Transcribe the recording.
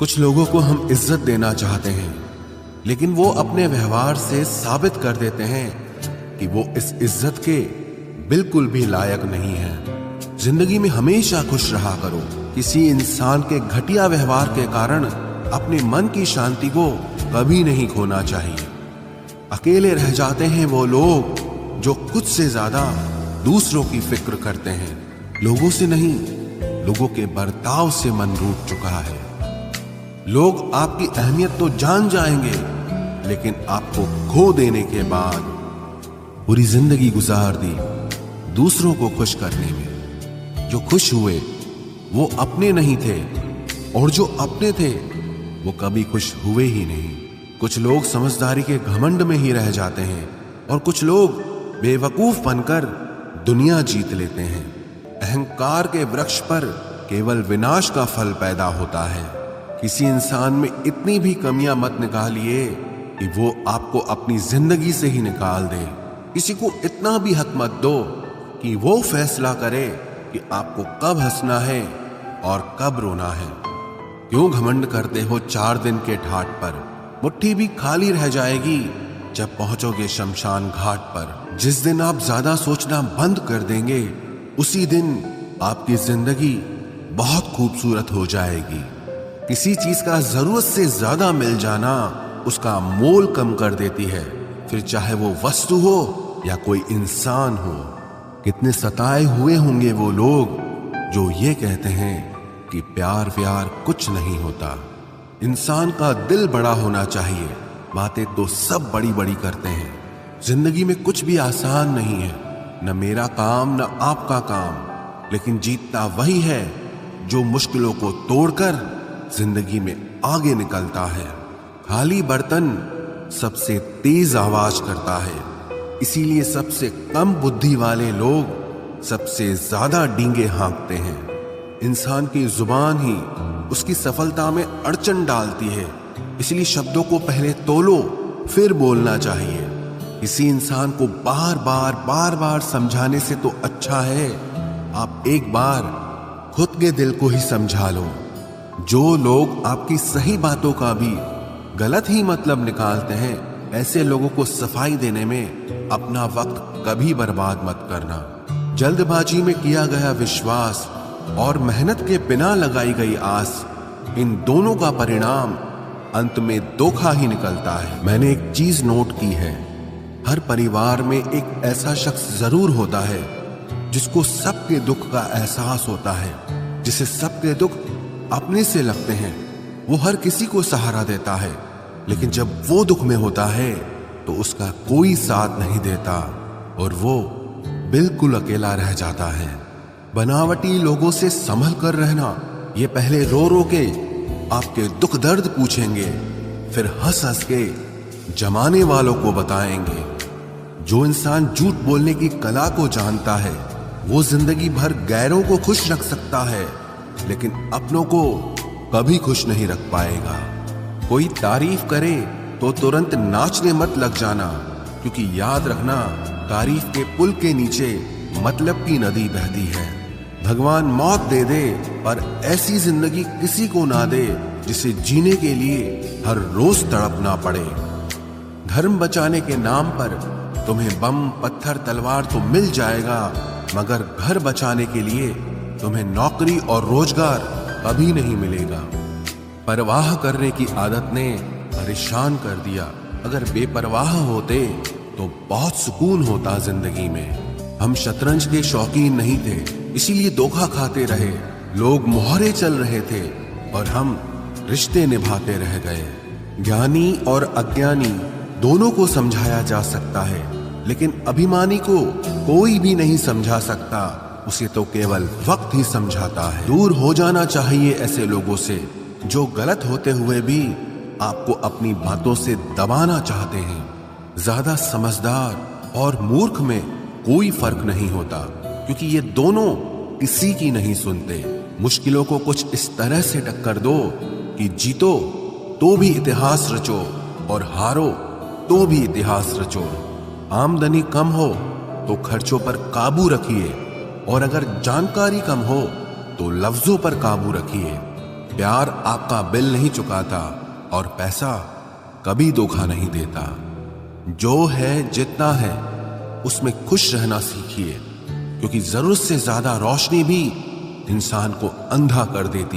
कुछ लोगों को हम इज्जत देना चाहते हैं, लेकिन वो अपने व्यवहार से साबित कर देते हैं कि वो इस इज्जत के बिल्कुल भी लायक नहीं है। जिंदगी में हमेशा खुश रहा करो। किसी इंसान के घटिया व्यवहार के कारण अपने मन की शांति को कभी नहीं खोना चाहिए। अकेले रह जाते हैं वो लोग जो खुद से ज्यादा दूसरों की फिक्र करते हैं। लोगों से नहीं, लोगों के बर्ताव से मन रूठ चुका है। लोग आपकी अहमियत तो जान जाएंगे, लेकिन आपको खो देने के बाद पूरी जिंदगी गुजार दी दूसरों को खुश करने में। जो खुश हुए वो अपने नहीं थे, और जो अपने थे वो कभी खुश हुए ही नहीं। कुछ लोग समझदारी के घमंड में ही रह जाते हैं, और कुछ लोग बेवकूफ बनकर दुनिया जीत लेते हैं। अहंकार के वृक्ष पर केवल विनाश का फल पैदा होता है। किसी इंसान में इतनी भी कमियां मत निकालिए कि वो आपको अपनी जिंदगी से ही निकाल दे। किसी को इतना भी हक मत दो कि वो फैसला करे कि आपको कब हंसना है और कब रोना है। क्यों घमंड करते हो 4 दिन के ठाट पर? मुट्ठी भी खाली रह जाएगी जब पहुंचोगे शमशान घाट पर। जिस दिन आप ज्यादा सोचना बंद कर देंगे, उसी दिन आपकी जिंदगी बहुत खूबसूरत हो जाएगी। किसी चीज का जरूरत से ज्यादा मिल जाना उसका मोल कम कर देती है, फिर चाहे वो वस्तु हो या कोई इंसान हो। कितने सताए हुए होंगे वो लोग जो ये कहते हैं कि प्यार व्यार कुछ नहीं होता। इंसान का दिल बड़ा होना चाहिए। बातें तो सब बड़ी बड़ी करते हैं। जिंदगी में कुछ भी आसान नहीं है, न मेरा काम न आपका काम, लेकिन जीतता वही है जो मुश्किलों को तोड़कर जिंदगी में आगे निकलता है। खाली बर्तन सबसे तेज आवाज करता है, इसीलिए सबसे कम बुद्धि वाले लोग सबसे ज्यादा डींगे हाँकते हैं। इंसान की जुबान ही उसकी सफलता में अड़चन डालती है, इसलिए शब्दों को पहले तोलो फिर बोलना चाहिए। किसी इंसान को बार बार समझाने से तो अच्छा है आप एक बार खुद के दिल को ही समझा लो। जो लोग आपकी सही बातों का भी गलत ही मतलब निकालते हैं, ऐसे लोगों को सफाई देने में अपना वक्त कभी बर्बाद मत करना। जल्दबाजी में किया गया विश्वास और मेहनत के बिना लगाई गई आस, इन दोनों का परिणाम अंत में धोखा ही निकलता है। मैंने एक चीज नोट की है, हर परिवार में एक ऐसा शख्स जरूर होता है जिसको सबके दुख का एहसास होता है, जिसे सबके दुख अपने से लगते हैं। वो हर किसी को सहारा देता है, लेकिन जब वो दुख में होता है तो उसका कोई साथ नहीं देता और वो बिल्कुल अकेला रह जाता है। बनावटी लोगों से संभल कर रहना। ये पहले रो रो के आपके दुख दर्द पूछेंगे, फिर हंस हंस के जमाने वालों को बताएंगे। जो इंसान झूठ बोलने की कला को जानता है, वो जिंदगी भर गैरों को खुश रख सकता है, लेकिन अपनों को कभी खुश नहीं रख पाएगा। कोई तारीफ करे तो तुरंत नाचने मत लग जाना, क्योंकि याद रखना तारीफ के पुल के नीचे मतलब की नदी बहती है। भगवान मौत दे दे पर ऐसी जिंदगी किसी को ना दे जिसे जीने के लिए हर रोज तड़पना पड़े। धर्म बचाने के नाम पर तुम्हें बम पत्थर तलवार तो मिल जाएगा, मगर घर बचाने के लिए तुम्हें नौकरी और रोजगार कभी नहीं मिलेगा। परवाह करने की आदत ने परेशान कर दिया। अगर बेपरवाह होते तो बहुत सुकून होता जिंदगी में। हम शतरंज के शौकीन नहीं थे, इसीलिए धोखा खाते रहे। लोग मोहरे चल रहे थे और हम रिश्ते निभाते रह गए। ज्ञानी और अज्ञानी दोनों को समझाया जा सकता है, लेकिन अभिमानी को कोई भी नहीं समझा सकता। उसे तो केवल वक्त ही समझाता है। दूर हो जाना चाहिए ऐसे लोगों से जो गलत होते हुए भी आपको अपनी बातों से दबाना चाहते हैं। ज्यादा समझदार और मूर्ख में कोई फर्क नहीं होता, क्योंकि ये दोनों किसी की नहीं सुनते। मुश्किलों को कुछ इस तरह से टक्कर दो कि जीतो तो भी इतिहास रचो और हारो तो भी इतिहास रचो। आमदनी कम हो तो खर्चों पर काबू रखिए, और अगर जानकारी कम हो तो लफ्जों पर काबू रखिए। प्यार आपका बिल नहीं चुकाता और पैसा कभी धोखा नहीं देता। जो है जितना है उसमें खुश रहना सीखिए, क्योंकि जरूरत से ज्यादा रोशनी भी इंसान को अंधा कर देती